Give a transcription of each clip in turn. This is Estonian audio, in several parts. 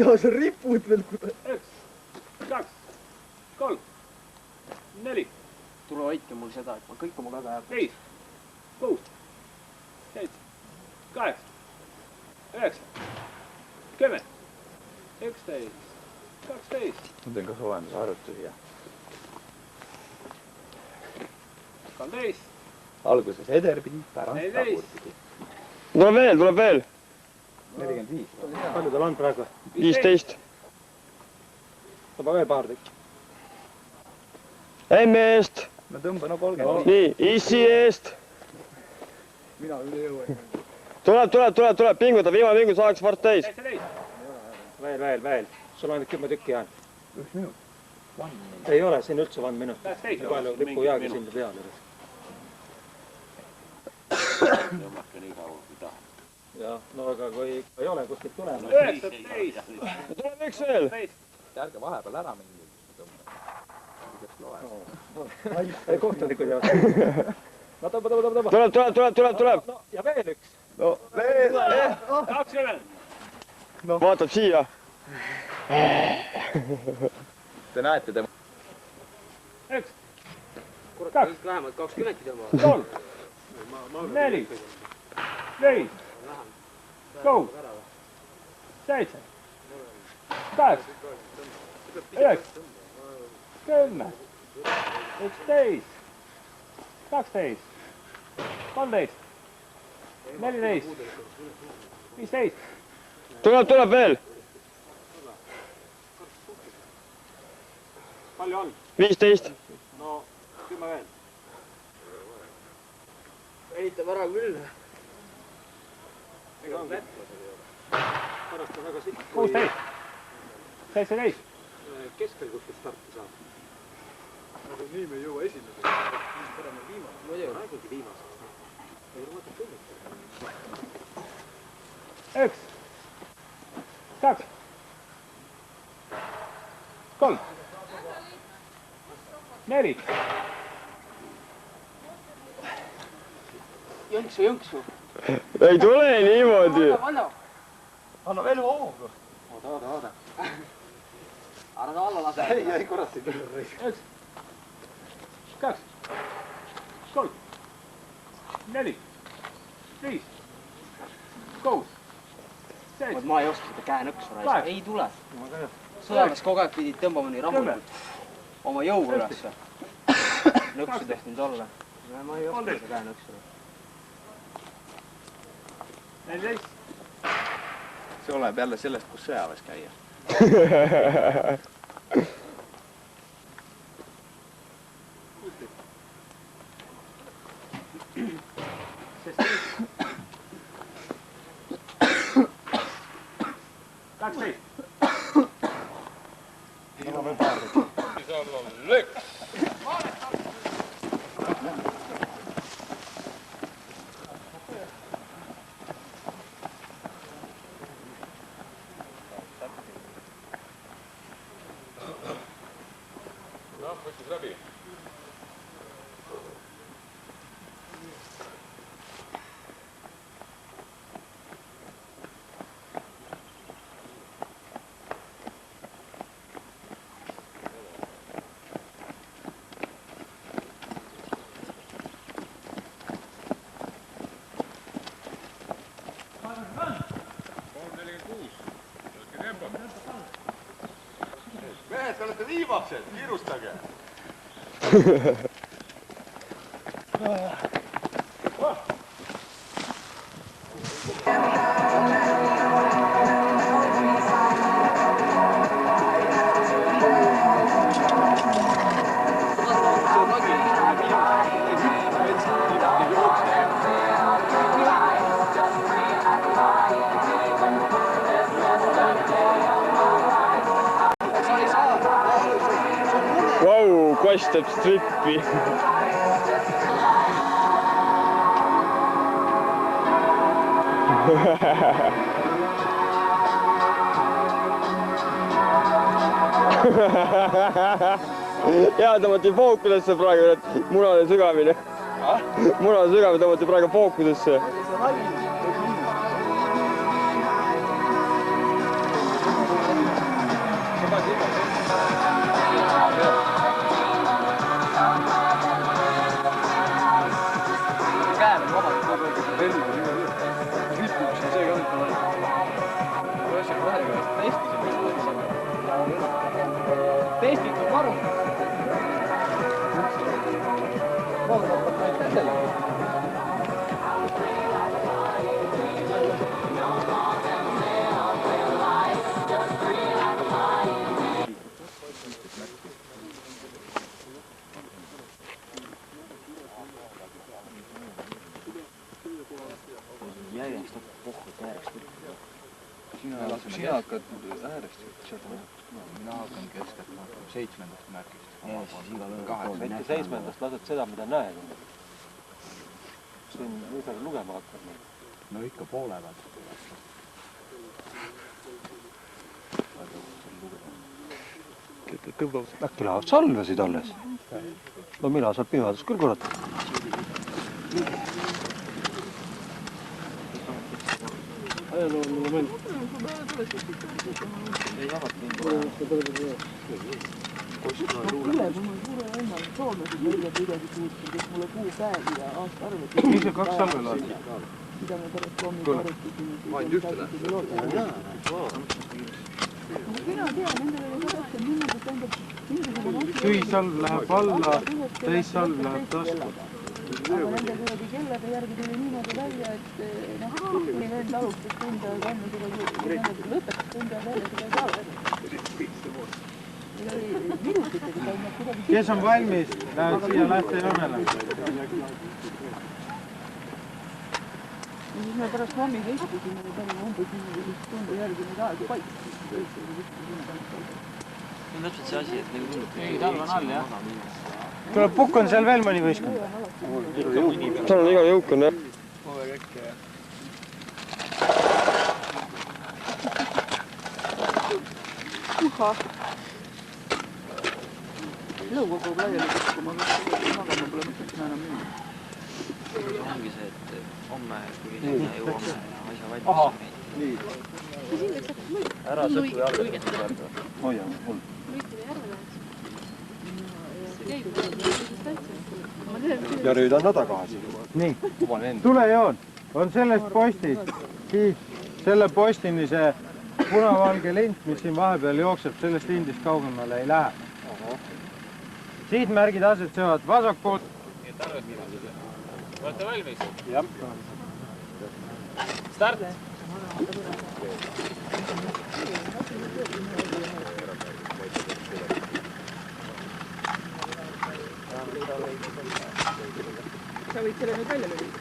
lausa ripud veel. 1, 2, 3, 4. Tule hoidke mul seda, et ma kõik oma kaga jääb. 5, 6, 7, 8, 9, 10, 11, 12. Ma teen ka soojendusharjutusi ja 13. alguses ederpidi, pärast 14. tagurpidi. Tuleb veel. 45. Palju tal on praegu? 15. Tõmba veel paar tükki. M eest. Ma tõmban 35. Nii, issi eest. Mina üle jõuan. Tuleb, pinguta, viimane pingutus aeg sport täis. 17. Veel. Sul on 10 tükki jäänud. 1 minut. Ei ole siin üldse 1 minut. Täis Palju lipu jäägi sinna peale. Tõmmake nii kaua kui tahad. Ja, no aga kui ei ole kuskilt tulema. 19. Tuleb üks veel. Ärge vahepeal ära mingi. Ei kohtunikud jäävad. No tõmba. Tuleb. No, ja veel üks. No, veel. 20. Vaatab siia. Te näete tema. 1, Kurat, vähemalt 20 tõmbavad. 3, 4, 5, 6, 7, 8, 9, 10, 11, 12, 13, 14, 15. Tuleb veel. Palju on? 15. No, 10 veel. Ehitab ära küll. Ega on pärast on väga sitt. 16, 17. Keskel kuskil starti saab. Aga nii me ei jõua esimesega. Mis parem on viimane. Muidu on aegugi viimase. Ei ole mõtet tundnud. 1, 2, 3, 4. Jõnksu. Ei tule niimoodi. Anna veel hoogu. Oota. Ära ta alla lase. Ei, kurat ei tule. 1, 2, 3, 4, 5, 6, 7. Ma ei oska seda käenõksu raisa. Ei tule. Sõjaväes kogu aeg pidid tõmbama nii rahulikult. Oma jõu ülesse. Nõksu tehtud olla. Ma ei oska seda käenõksu raisa. 14. See oleb jälle sellest, kus sõjaväes käia. Mehed, te olete viimased, kiirustage! Vau, kass teeb strippi. Jaa, tõmmati fookusesse praegu, et munade sügamine. Munade sügamine tõmmati praegu fookusesse. Testitud varu. Järjest pohkud järjest. Sina hakkad äärest seda. Mina hakkan keskelt 7. märgist. Mitte 7. lased seda, mida näed. Siin mida lugema hakkad? No ikka poole pealt. Äkki lähevad salvesid alles? No mina saab pimedas küll kurat. Ajalooline moment. Ei jagat nii. Mis see 2 salve laadi? Ma ainult ühte lähen. Tühisalv läheb alla, teissalv läheb tasku. Aga nende kuradi kellade järgi tuli niimoodi välja, et kuni vend alustas tund aega enne seda, lõpetas tund aega enne seda salve. Minutitega käinud kuidagi... Kes on valmis? Lähevad siia lähtejoonele. Ja siis me pärast hommiga istusime ja panime umbes tunde järgi neid aegu paika. See on täpselt see asi, et neil tundub... Ei, talv on all, jah. Tuleb Pukk on seal veel mõni võistkond? Seal on igal jõuk on, jah. Uha! Lõukogu laiali kuskuma, aga magama pole mõtlesin enam minna. Ongi see, et homme, kui sinna jõuame ja asja valmis meid. Ära sõtku jalga. Hoia, mul. Ja nüüd on nad tagasi. Nii, tulejoon on sellest postist, siis selle postini see punavalge lint, mis siin vahepeal jookseb, sellest lindist kaugemale ei lähe. Siit märgid asetsevad vasakult. Olete valmis? Jah. Start! Sa võid selle nüüd välja lülitada.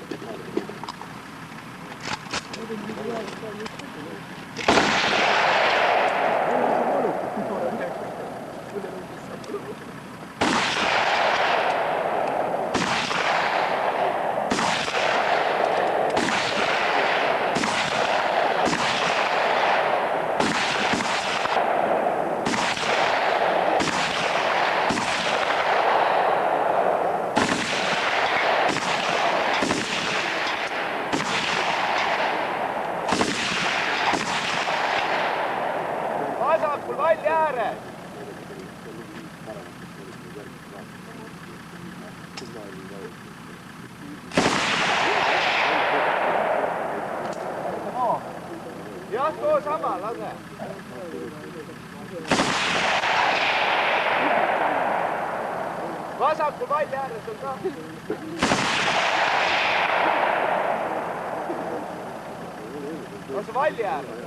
Jah, too sama, lase. Vasakul valli ääres on ka. Kas valli ääres?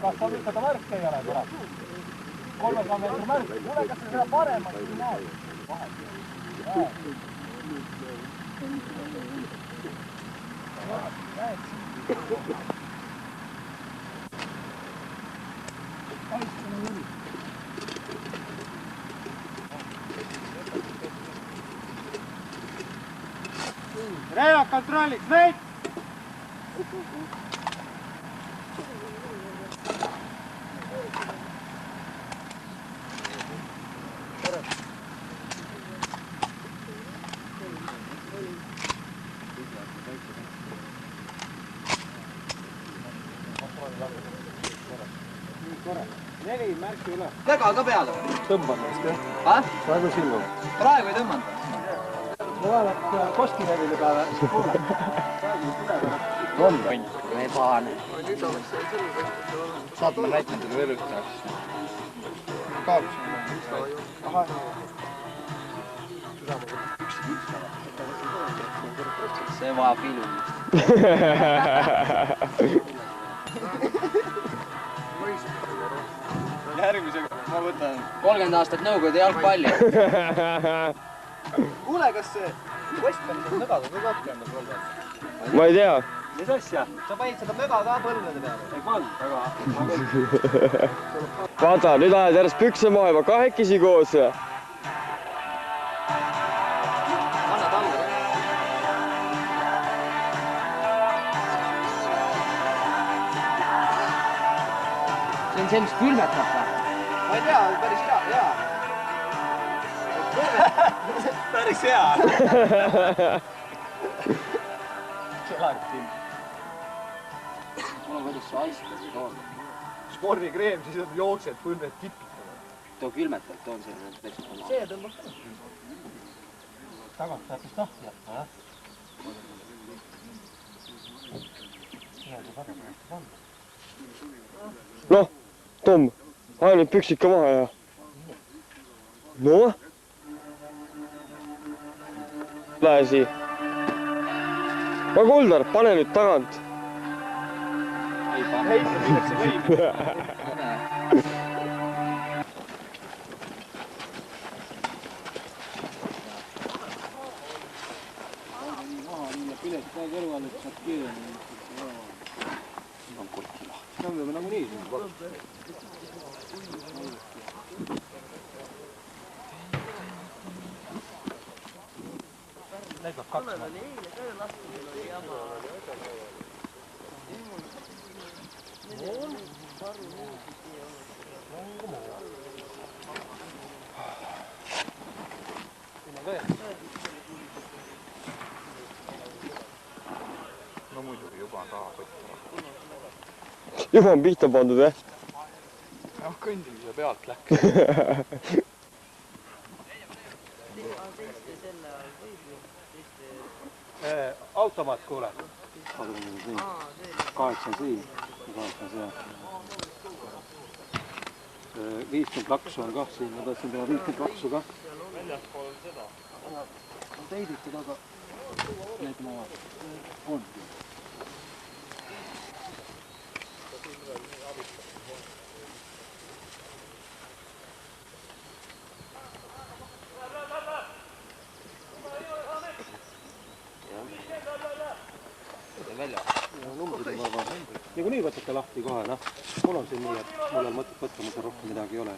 Kas sa võid seda märk ei ole, kurat? 300 meetri märk. Kuule, kas sa seda paremalt ei näe? Reja, kontrolliks neid! Neli märki üle. Väga ka peale. Tõmban vist, jah? Praegu silma. Praegu ei tõmmanud. Ma vaadab Koskilevile päeva. On. Me pahane. Saab ma näitama teile veel ühte asja. see vajab filmi. Järgmisega ma võtan 30 aastat Nõukogude jalgpalli. kuule, kas see Westmani saab mögada või kokku enda põlve? ma ei tea. Mis asja? Sa panid seda möga ka põlvede peale? Ei pannud, aga... Vaata, nüüd ajad järjest pükse maha juba kahekesi koos. Anna talle. See on see, mis külmetab või? Ma ei tea, päris hea. Päris hea. Gelatin. Mul on kuidas see aistas toon. Spordikreem, siis jooksed põlved kipitama. Too külmetab, toon selle täitsa. See tõmbab ka. Tagant tahtis tahti jätta, jah? Noh, Tom, aja nüüd püksid ka maha ja... Noh? Pääsi. Aga Kuldar, pane nüüd tagant. Heita, milleks see võib? Pilet ka kõrval, et saab kiiremini. On kotti lahti. Tõmbame nagu nii. Neid peab kaksma. No muidugi juba on raha võtta. Juba on pihta pandud, jah? Jah, kõndimise pealt läks. Automaat, kuule. 8 siin. 8 seal. 50 laksu on kah siin. Ma tahtsin teha 50 laksu kah. Väljaspool seda. Teidikud, aga need maad on. Niikuinii võtate lahti kohe, noh. Mul on siin nii, et mul on mõtet võtta, mul rohkem midagi ei ole.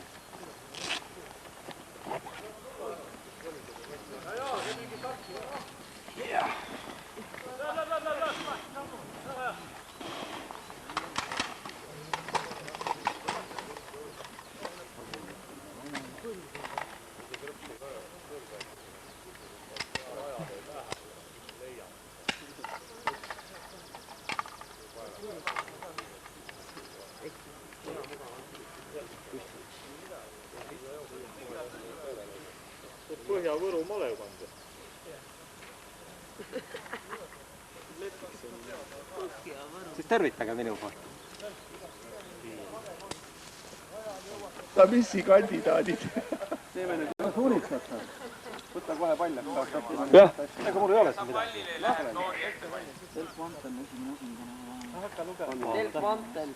Põhja-Võru malevkond. Siis tervitage minu poolt. Ta missi kandidaadid. Kas unistate? Võta kohe paljaks. Jah. Ega mul ei ole siin midagi. Telkvantel esimene asindana. Hakka lugema. Telkvantel.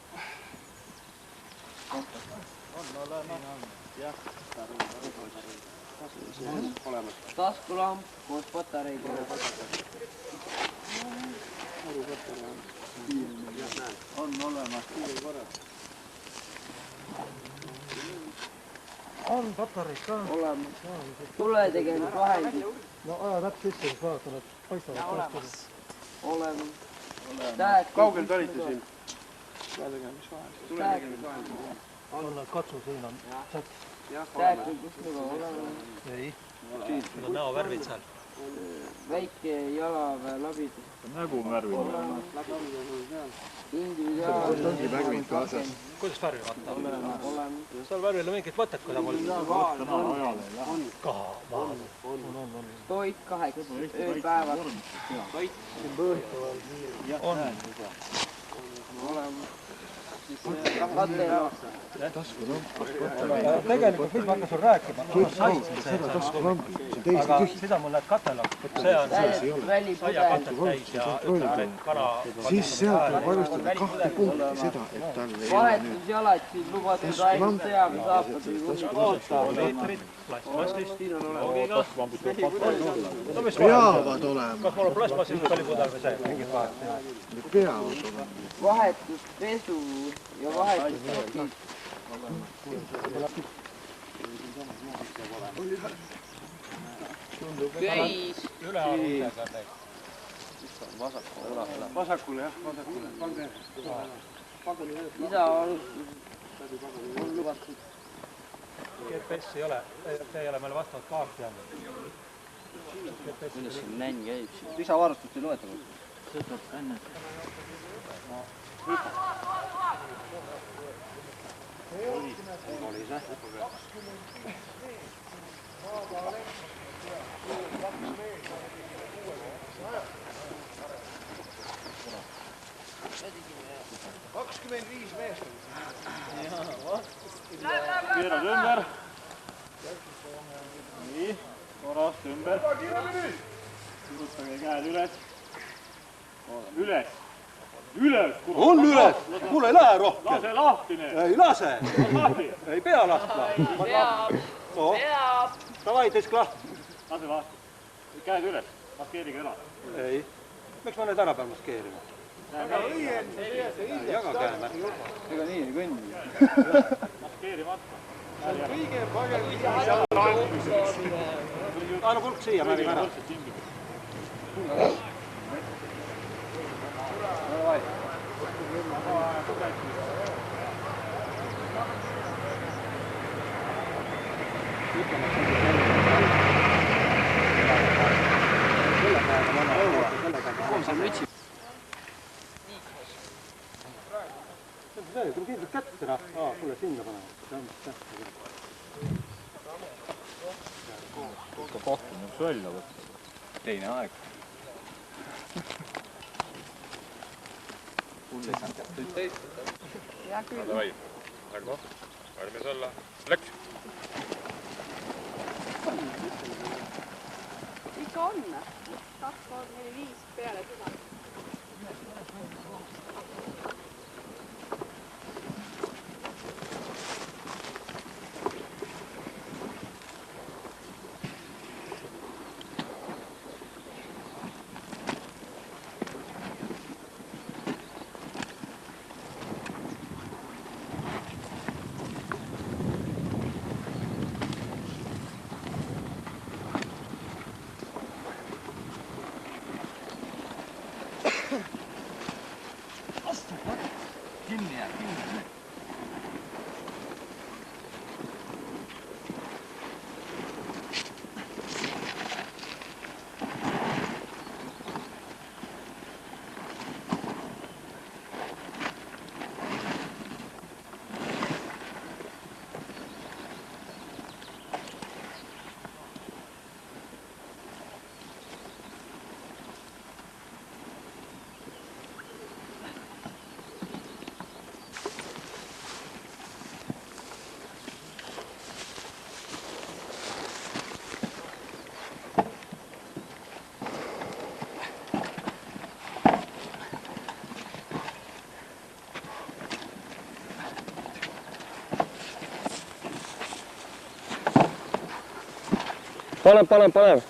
On olemas. Jah. Taskulamp koos patareiga. On olemas. On patareid ka. Olemas. Tuletegemisvahendid. No aja täpselt sisse, siis vaatan, et paistavad. Olemas. Kaugel te olite siin? Tuletegemisvahendid. On katsu siin on. Tähti kuskil olemas. Ei. Siin on näovärvid seal. Väike jalaväe labidus. Nägumärvid. Individuaalne. Kuidas värvi vaata? Olemas. Seal värvi ei ole mingit mõtet, kui ta mul... On. Toit 8 ööpäevad. On. Olemas. siis katte jaoks. Tegelikult mis ma hakkan sul rääkima? Aga seda mul läheb katela. See on saiakatet täis ja kana... Siis sealt tuleb arvestada 2 punkti seda, et tal ei ole vahetusjalad, siis lubatud ainult sõjaga saapad. Liitrid, plastmassist, loogiga. peavad olema. Kas mul on plastmassist kalipudel või see? Mingid vahet? Peavad olema. Vahetuspesu ja vahetuspesu. Köis. Ülearvusega täis. Vasakule, jah, vasakule. Isa alustus on lubatud. GPS ei ole, see ei ole meile vastavat kaarti jäänud. Kuidas see nänn käib siin? Lisavarustust ei loeta? Sõidab enne. Keerad ümber. Nii, korrast ümber. Surutage käed üles. Üles. Üles! On üles! Kuule, ei lähe rohkem! Lase lahti need! Ei lase! Lahti! Ei pea lahtma! Peab! Davai, tõsk lahti! Lase lahti. Käed üles. Maskeerige ära. Ei. Miks ma need ära pean maskeerima? Jaga käemärk. Ega nii ei kõnni. Maskeerimata. Aina pulk siia, määrime ära. See on kindlalt kätte, noh. Kuule, sinna panema. Ikka kohtunud üks välja võtta. Teine aeg. Davai, Argo, valmis olla. Läks. Ikka on. 2, 3, 4, 5 peale seda. Paneb. Läheb.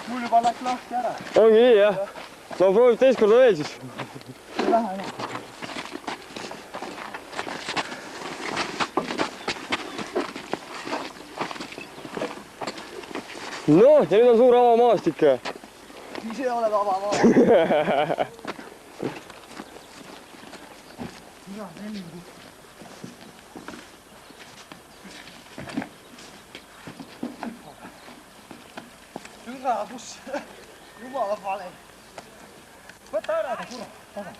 Mul juba läks lahti ära. Ongi nii, jah? No proovib teist korda veel siis. Ei lähe enam. Noh, ja nüüd on suur avamaastik. Ise oled avamaa. Mina selgu. Türa, kus? Jumala vale. Võta ära, aga kurat, taga.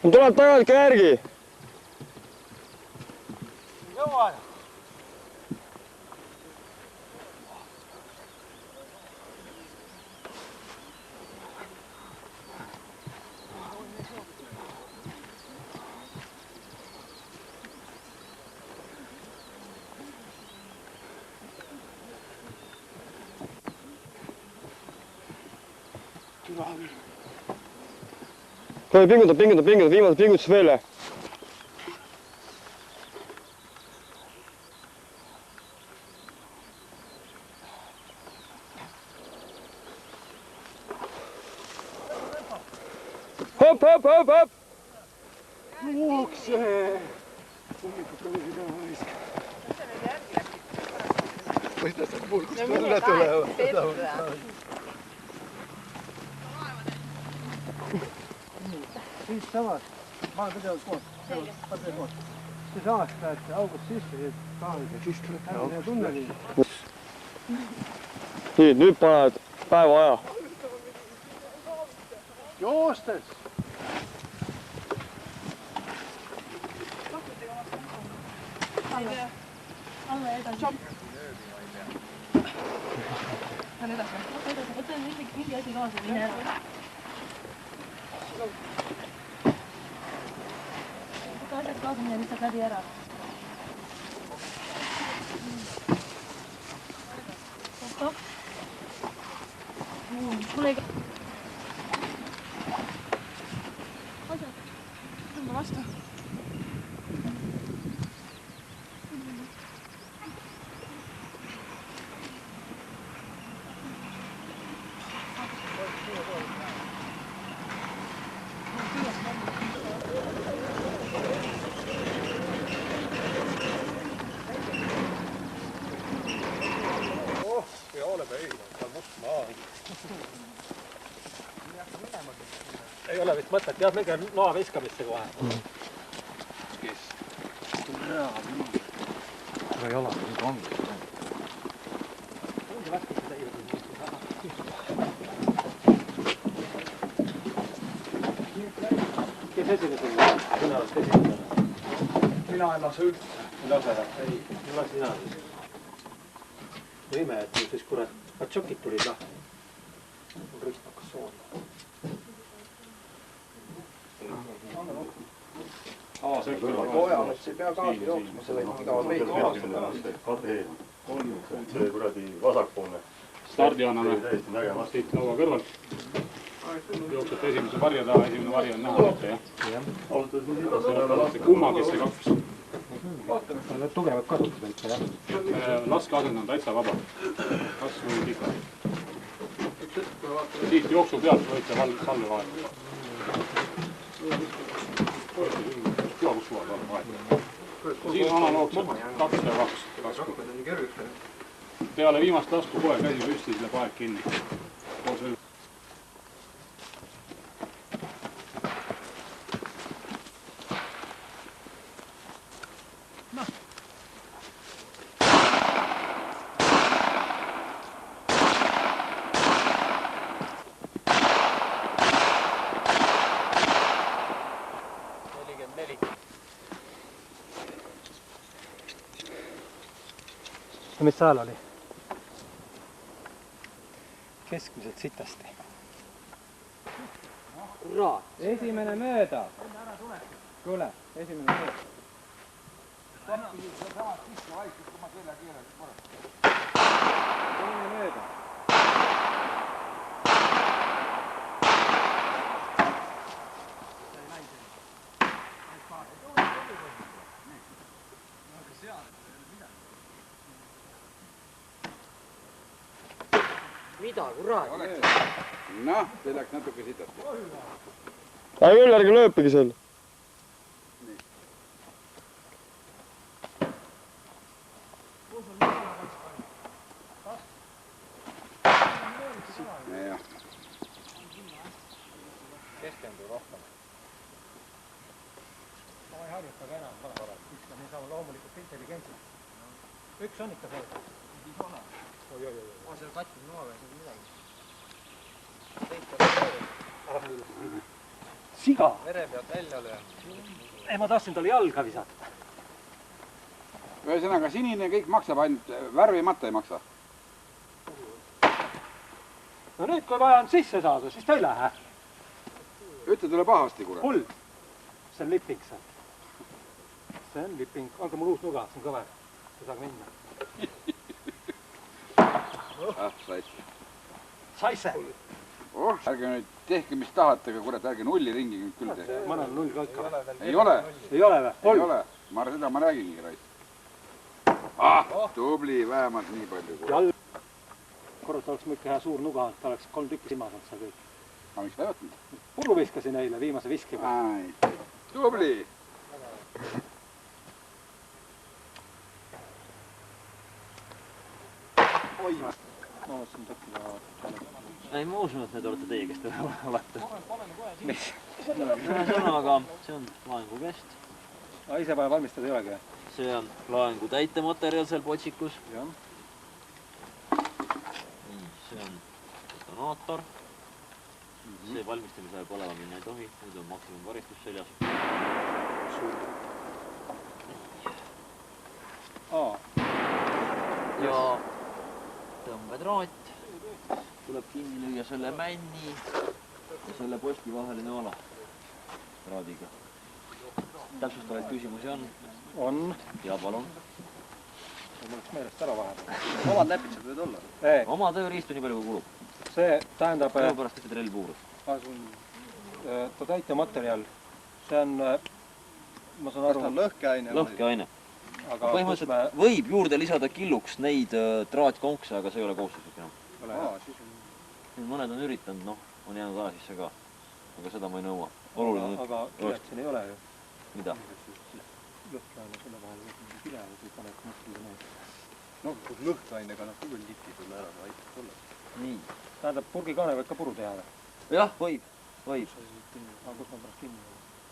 Tuleb tagasi ka järgi. Jõuan. Pingutab, viimased pingutus veel. Hop! Ukse! Ummikut oli seda võisk. Võita see pulkust välja tulevad. Siis samast, ma olen pidevalt koos. Siis samast lähed august sisse, siis tuleb tunneli. Nüüd paned päeva aja. Joostes! Alla edasi. Lähen edasi. Võta mingi asi kaasa, mine ära. Võta asjad kaasa, mine lihtsalt läbi ära. Oota. Mul ei... Asjad. Tõmba vastu. Ei ole vist mõtet, jah, minge noa viskamisse kohe. Kes? Aga jala, nüüd ongi. Kes esimesel? Sina oled esimesel. Mina ei lase üldse. Ei lase? Ei, las sina siis. Ime, et siis kurat, tšokid tulid lahti. Rist hakkas soolda. Kojamas ei pea kaasa jooksma, selle igavad veidi kaasa. See kuradi vasakpoolne. Stardi anname siit laua kõrvalt. Jooksete esimese varja taha, esimene vari on näha mitte, jah? Kummagisse kaks. Need tugevad kasutused, jah? Laske asendada täitsa vaba. Kas või pikalt. Siit jooksu pealt võite salve vahetada. Siin on analoogselt 2 ja 2. Peale viimast lasku kohe käsi püsti, siis läheb aeg kinni. Mis saal oli? Keskmiselt sitasti. Kurat! Esimene mööda! Tule, esimene mööda. Esimene mööda. Mida, kurat? Noh, see läks natuke sitasti. Aga küll ärge lööpigi seal. Keskendu rohkem. Ma ei harjuta ka enam vana. Nii saama loomulikult intelligentselt. Üks on ikka see. Siis ole. Ma seal katsin noore, see on midagi. Siga! Vere pealt välja lööma. Ei, ma tahtsin talle jalga visata. Ühesõnaga, sinine kõik maksab, ainult värvimata ei maksa. No nüüd, kui vaja on sisse saada, siis ta ei lähe. Ütle tule pahasti, kuule. Hull. See on liping seal. See on liping. Anke mul uus nuga, see on kõver. Sa saab minna. Saits. Saisse. Ärge nüüd tehke, mis tahate, aga kurat, ärge nulli ringi küll tehke. Ma olen null ka ikka. Ei ole? Ei ole või? Ei ole. Seda ma räägingi, Rais. Tubli, vähemalt nii palju. Korralt oleks mõikka hea suur nuga, et oleks 3 tükki silma saanud seal kõik. Aga miks ta ei võtnud? Purru viskasin eile viimase viskiga. Tubli! Oi! Ma mõtlesin tõkkida. Ei, ma usun, et need olete teie, kes te olete. Mis? Ühesõnaga, see on laengu kest. Ise vaja valmistada ei olegi? See on laengu täitematerjal seal potsikus. See on detonaator. See valmistamise ajal põlema minna ei tohi, muidu on maksimumkaristus seljas. Ja tõmbetraat tuleb kinni lüüa selle männi ja selle posti vahele noola traadiga. Täpsustavaid küsimusi on? On. Ja palun. Mul oleks meelest ära vahepeal. Omad näpitsad võid olla? Oma tööriistu nii palju kui kulub. See tähendab... Sellepärast võtad relv puurus. Ta täitematerjal, see on, ma saan aru... Kas ta on lõhkeaine? Lõhkeaine. Põhimõtteliselt võib juurde lisada killuks neid traatkonkse, aga see ei ole kohustuslik enam. Mõned on üritanud, noh, on jäänud aja sisse ka. Aga seda ma ei nõua. Aga kilet siin ei ole ju. Mida? Lõhkeaine selle vahel kile või paneb mõtleda neid. No, lõhkeainega nad küll tihti tulla ära, aitab tulla. Nii. Tähendab, purgikaane võib ka puru teha või? Jah, võib. Aga kus ma pärast kinni?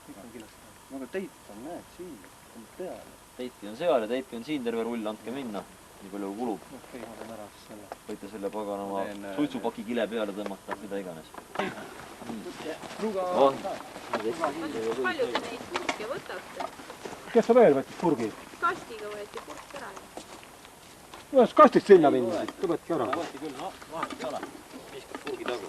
Kõik on kilest. No aga teit on, näed, siin. On peale. Teitki on seal ja teitki on siin terve rull, andke minna. Nii palju kulub. Okei, ma teen ära siis selle. Võite selle paganama suitsupaki kile peale tõmmata, mida iganes. On. Palju te neid purke võtate? Kes sa veel võttis purgi? Kastiga võeti purk ära. Võiks kastist sinna minna, ta võtki ära. Võeti küll, no, vahet ei ole. Viskab purgi tagu.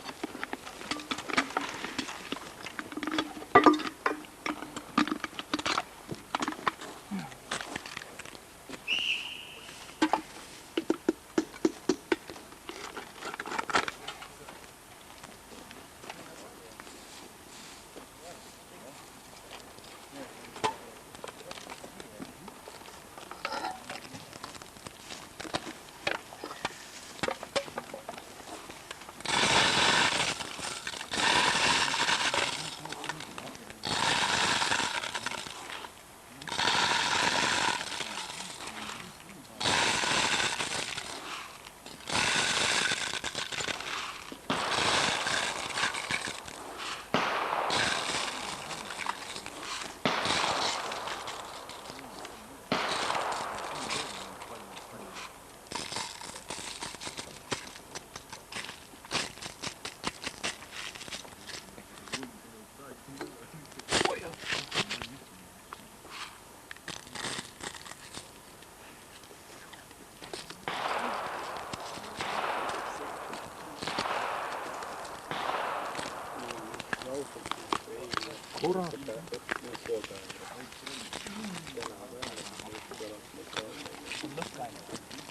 Kurat.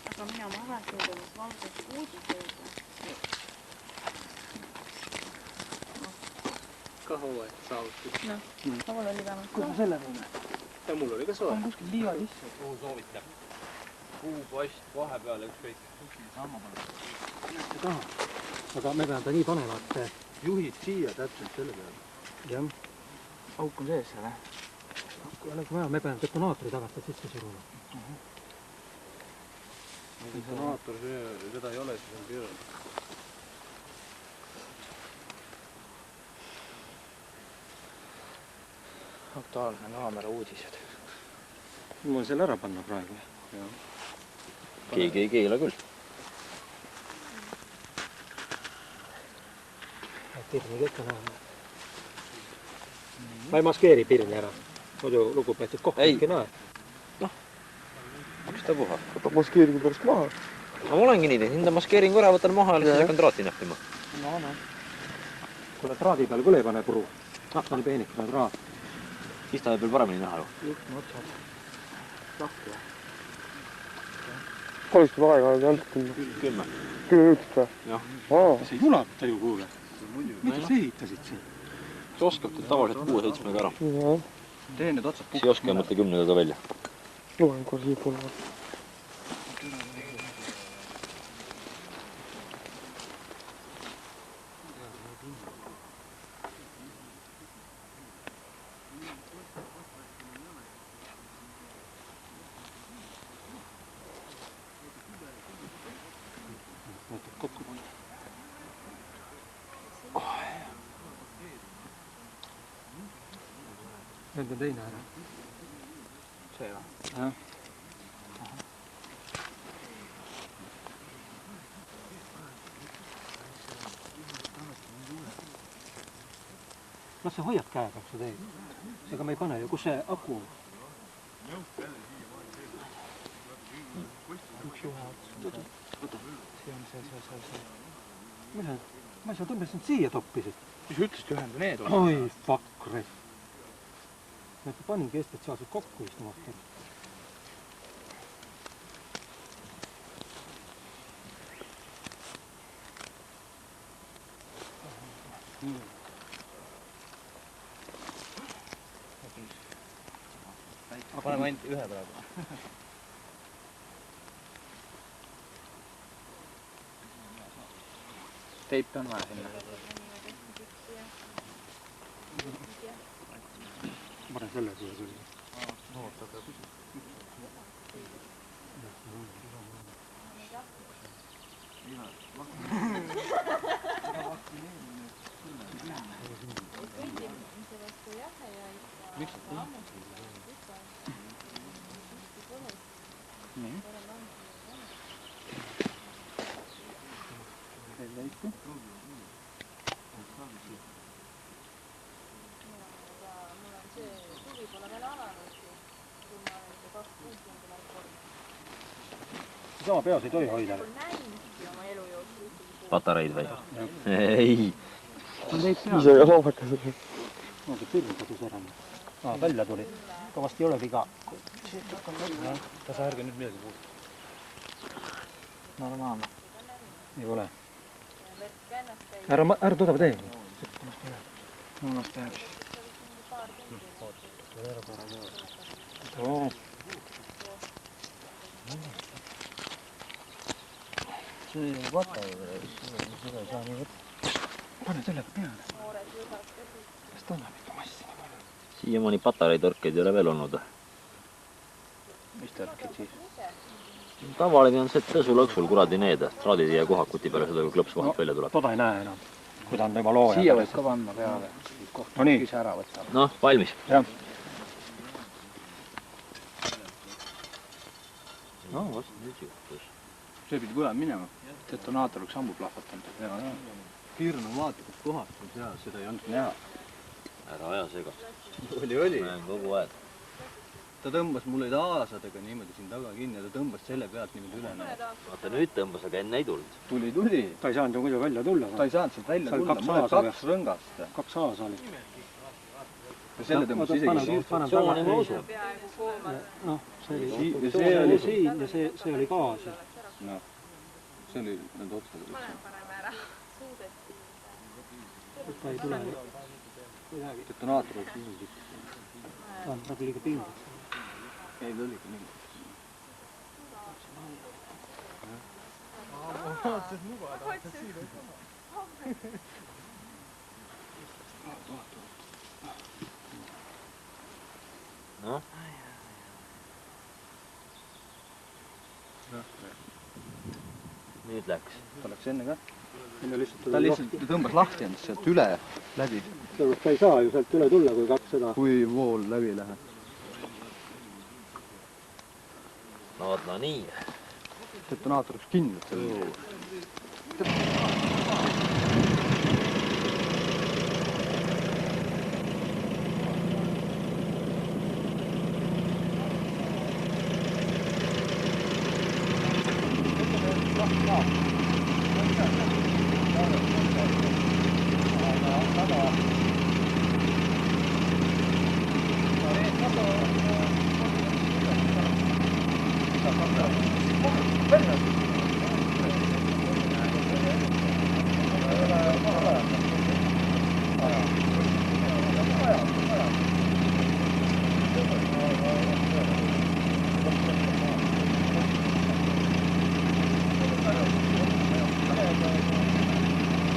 Aga mina ma alati olen valges uudisega. Ka hooaeg saavutus. Noh, mul oli vähemalt. Kus me selle võime? Ja mul oli ka soe. On kuskil liiva sisse. Kuhu soovitab? Puupost vahepeal ükskõik. Aga me peame ta nii panema, et Juhid siia täpselt selle peale. jah. auk on sees seal, Nagu vaja, me peame detonaatori tagasi sisse suruma. Detonaator, seda ei ole, siis on keeruline. Aktuaalne kaamera uudised. Ma võin selle ära panna praegu. Keegi ei keela küll. Pirni kõik on näha. Ma ei maskeeri pirni ära. Muidu lugupeetud kohtunikki näe. Miks ta puha? Võtab maskeeringu pärast maha. Ma olengi nii teinud, enda maskeeringu ära, võtan maha ja hakkan traati näppima. No. Kuule traadi peal küll ei pane puru. On peenikene traat. Siis ta peab paremini näha ju. Just, ma otsad. Lahti või? Palju seda aega oled antud? 10. 10 minutit või? Jah. See ei ulata ju kuule. Mida sa ehitasid siin? See oskab teid tavaliselt 6-7 ära. Tee nüüd otsad See ei oska ja mõtle 10 ka välja. Loen kohe siia poole. Nüüd on teine ära. See või? Jah. Las sa hoiad käega, kui sa teed. Seega me ei pane ju, kus see aku on? Ma sa tõmbasin siia toppisid. Mis ütlesid ühendu need on? Oi, fuck, rest. Ma paningi spetsiaalselt kokku istumata. Paneme ainult ühe praegu. Teipi on vaja sinna. Ma panen selle siia küll. Sama peas ei tohi hoida. Patareid või? Ei. Ise ka soovakas. No see pirn kadus ära. Välja tuli. Kavasti ei ole viga. Kas sa ärge nüüd midagi puudu? Normaalne. Ei ole. Ära tudab tee. Mullast jääb. See ei võta ju, seda ei saa nii võtta. Pane sellega peale. Kas ta annab ikka massi? Siiamaani patareitorkeid ei ole veel olnud. Mis tõrkid siis? Tavaline on see, et tõsulõksul kuradi need traadid ei jää kohakuti peale seda, kui klõps vahelt välja tuleb. Toda ei näe enam, kui ta on juba looja. Siia võib ka panna peale. No nii. Ise ära võtta. Noh, valmis. Jah. No, vast nüüd juhtus. See pidi põlema minema. Detonaator oleks ammu plahvatanud. Pirn on vaata, kus kohast on seal, seda ei olnud näha. Ära aja segast. Oli. Näen kogu aeg. Ta tõmbas mulle aasadega niimoodi siin taga kinni ja ta tõmbas selle pealt niimoodi üle. Vaata nüüd tõmbas, aga enne ei tulnud. Tuli. Ta ei saanud ju muidu välja tulla. Ta ei saanud sealt välja tulla, mul oli 2 rõngast. 2 aasa oli. Ja selle tõmbas isegi siit. Sooni ma usun. Noh, see oli siin ja see oli ka siin. Noh, see oli need otsad. Ta ei tule midagi. Detonaator oleks isegi. Ta on praegu liiga pingas. Ei, ta oligi nii. Vaatasid nuga, ta võttis siin. Nüüd läks. Ta läks enne ka. Ta lihtsalt tõmbas lahti ennast sealt üle läbi. Ta ei saa ju sealt üle tulla, kui kaks seda. Kui vool läbi läheb. No nii. Detonaator oleks kindlalt selle.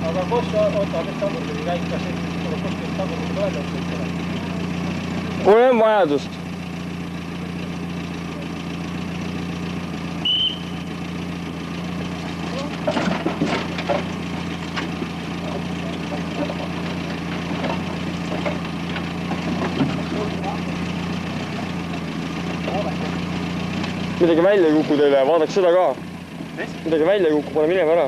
Aga kus oota, mis tagurpidi käib, kas tuleb kuskilt tagurpidi välja õppida? Mul on vajadust. Midagi välja ei kuku teile, vaadaks seda ka. Midagi välja ei kuku, pane minema ära.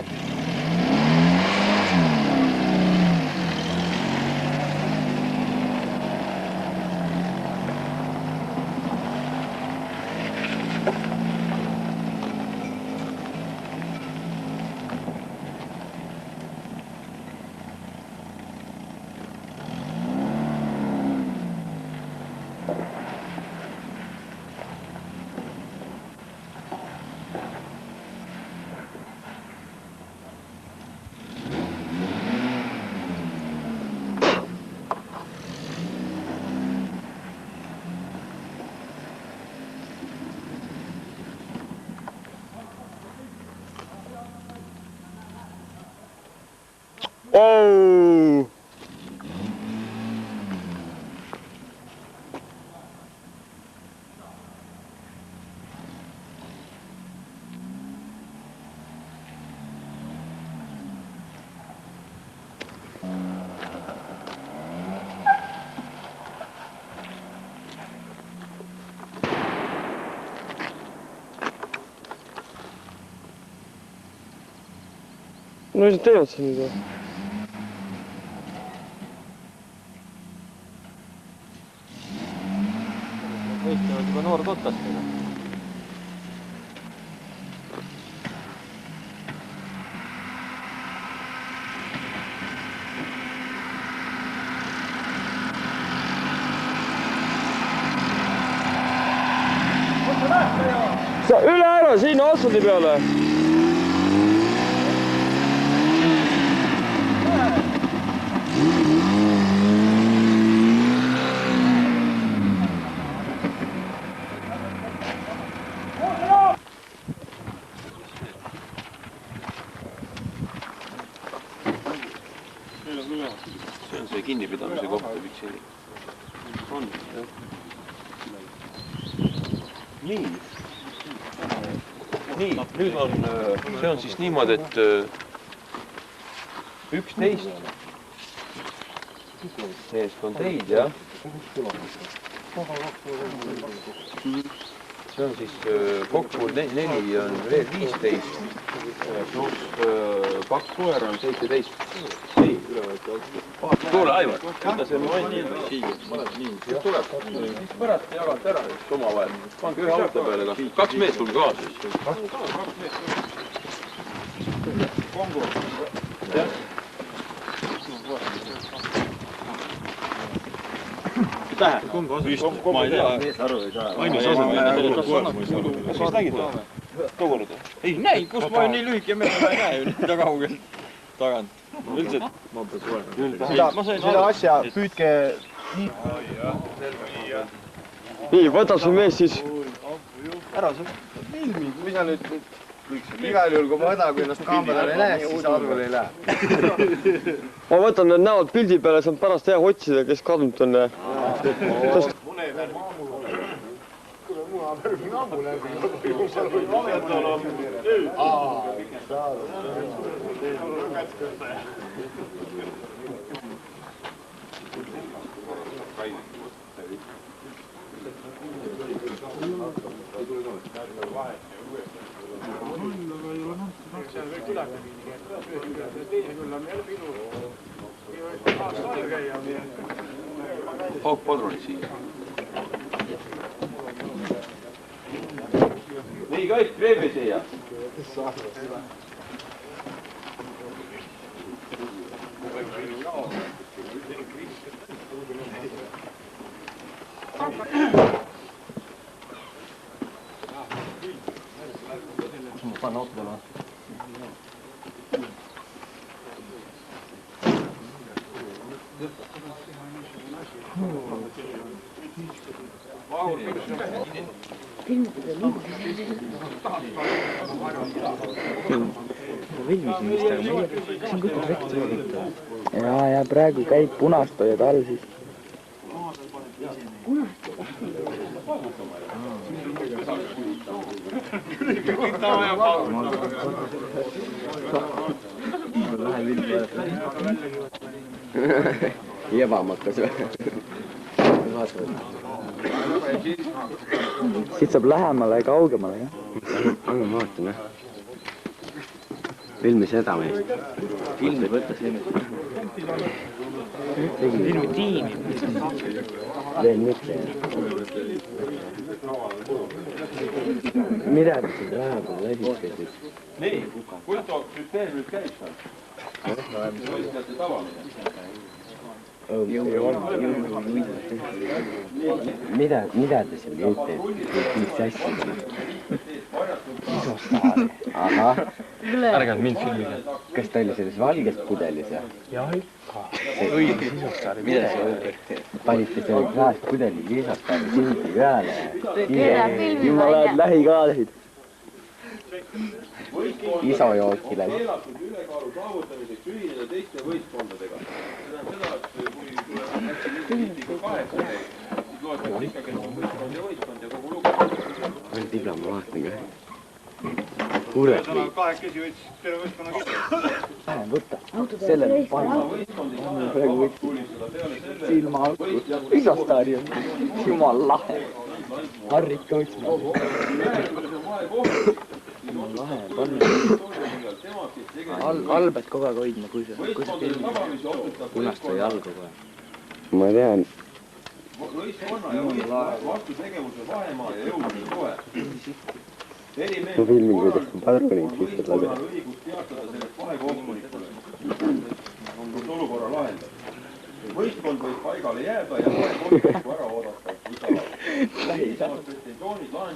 Oh! No mis nad teevad siin nüüd või? Võistlevad juba noor kottastega. Sa üle ära sinna asfaldi peale! See on see kinnipidamise koht, miks ei on. Nii, nüüd on, see on siis niimoodi, et 11 meest on teid, jah. See on siis kokku 4 on veel 15, pluss 2 koera on 17. Ei, tule Aivar, võta see manni enda siia. Just tuleb, siis pärast jagate ära just omavahel. Pange ühe auto peale ka. 2 meest tulge kaasa. 2 meest. Kongo. Jah. Tähe. Ma ei tea. Ainus asend. Kas siis nägid või? Tookord? Ei näi, kus ma nii lühike mees ei näe ju nii kaugelt tagant. Üldiselt. Seda asja püüdke nii, võtab see mees siis. Ära sa filmi, kui sa nüüd igal juhul, kui ma õda, kui ennast kaamerale ei läheks, siis arvele ei lähe. Ma võtan need näod pildi peale, see on pärast hea otsida, kes kadunud on. Paukpadrunid siia. Nii, kõik kreemi siia. Kus ma panen autole? Ja praegu käib punastajad all siis. Jevamakas või? Siit saab lähemale ja kaugemale, jah? Aga ma vaatan, jah. Filmi seda meist. Filmi võtta siin. Filmi tiimi. Veel mitte. Mida te siin praegu läbiskasid? Nii, pultosüsteem nüüd käib seal. Võistlejate tavaline. Mida te siin teete? Mis asja? Isostaari. Ahah. Ärge mind filmige. Kas ta oli selles valges pudelis, jah? Jah, ikka. Õigus isostaari. Mida see õigus? Panite selle klaaspudeli isostaari sildi peale. Jumalad lähikaadrid. Isojooki läbi. Keelatud ülekaalu saavutamiseks ühineda teiste võistkondadega. See tähendab seda, et kui liitiga 8 teeb, siis loetakse ikkagi võistkond ja kogu lugu. Veel tibla, ma vaatan ka. Kuule. Kahekesi võiks terve võistkonna kirja. Võtta. Sellele panna. Praegu võtta. Silma isostaari on. Jumal lahe. Harrik ka võtsime. Lahe, panna. All pead kogu aeg hoidma, kui sa filmid. Punast või all kogu aeg. Ma tean. Võistkonna ja vastutegevuse vahemaa ja jõudmise kohe. Ma filmin, kuidas ma padrunid lihtsalt lasen. Õigus teatada sellest vahekohtunikule. On kus olukorra lahendab. Võistkond võib paigale jääda ja vahekohtuniku ära oodata.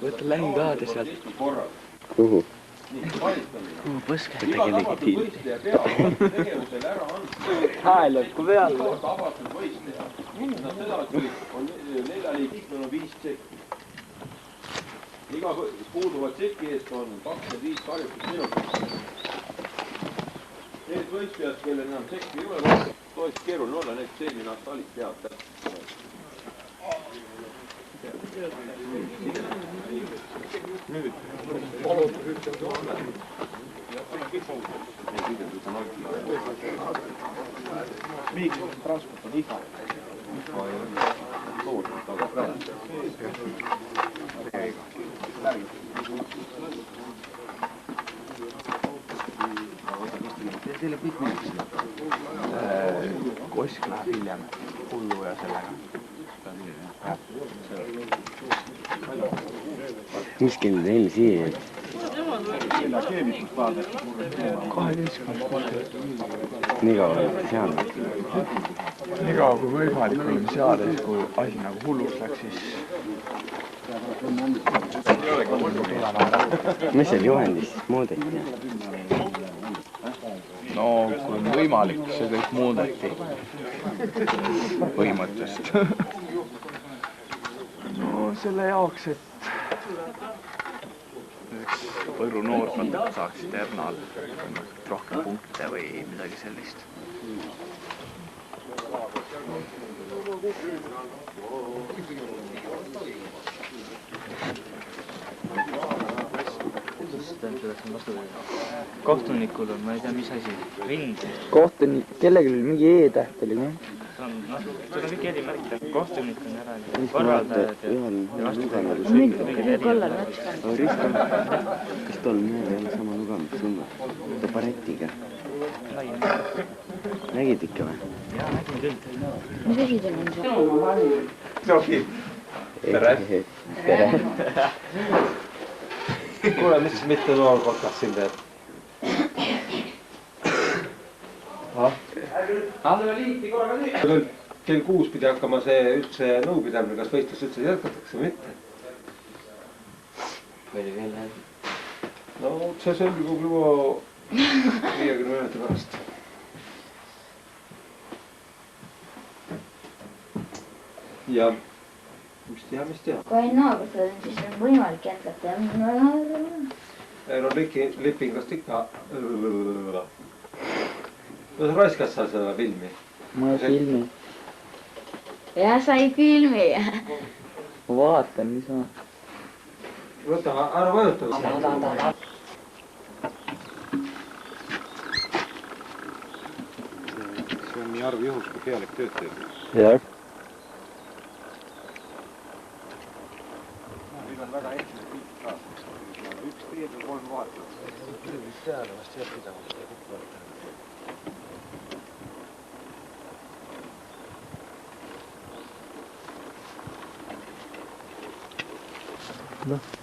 Võta lähikaade sealt. Kuhu? Põske Iga tabatud võistleja peab tegevusele ära andma. Hääl jääb kui peal. Tabatud võistleja. Nad seda, et kui on 4 liikmel on 5 tsekki. Iga puuduva tsekki eest on 25 harjutusminutit. Need võistlejad, kellel enam tsekki ei ole, tohiks keeruline olla, need eelmine aasta olid tead täpselt. Nüüd. Miks transport on iga? Teile kõik mõtlesin. Kosk läheb hiljem hullu ja sellega. Mis kell teil siia? 12. Nii kaua olete seal? Nii kaua kui võimalik olime seal ja siis kui asi nagu hulluks läks, siis mis seal juhendis siis muudeti? no kui on võimalik, see kõik muudeti põhimõtteliselt. no selle jaoks, et Võru noorkond saaksid Ernal rohkem punkte või midagi sellist. kohtunikul on, ma ei tea, mis asi, ring. Kohtunik, kellelgi oli mingi E-täht oli, noh? See on kõik erimärk, kohtunik on ära, korraldajad ja vastupidi. Kas tol mehel ei ole sama lugemist sul? Ta baretiga. Nägid ikka või? Jaa, nägin küll. Mis asi teil on see? Sofi, tere. Tere. Kuule, mis mitte noor podcast siin teeb? Kell 6 pidi hakkama see üldse nõupidamine, kas võistlus üldse jätkatakse või mitte? Palju veel läheb? No see selgub juba 50 minuti pärast. Ja mis teha? Kui ainult naabrid on, siis on võimalik jätkata ja no lipingast ikka. No sa raiskad sa seda filmi? Ma ei filmi. Ja sa ei filmi. Ma vaatan, mis ma... Võta, ära vajuta. See on nii harv juhus, kui pealik tööd teeb. Jah. Nüüd on väga esimene pilt ka. Üks teed või 3 vahetada. Vist teada vast jah pidama seda kokku võtta. Noh.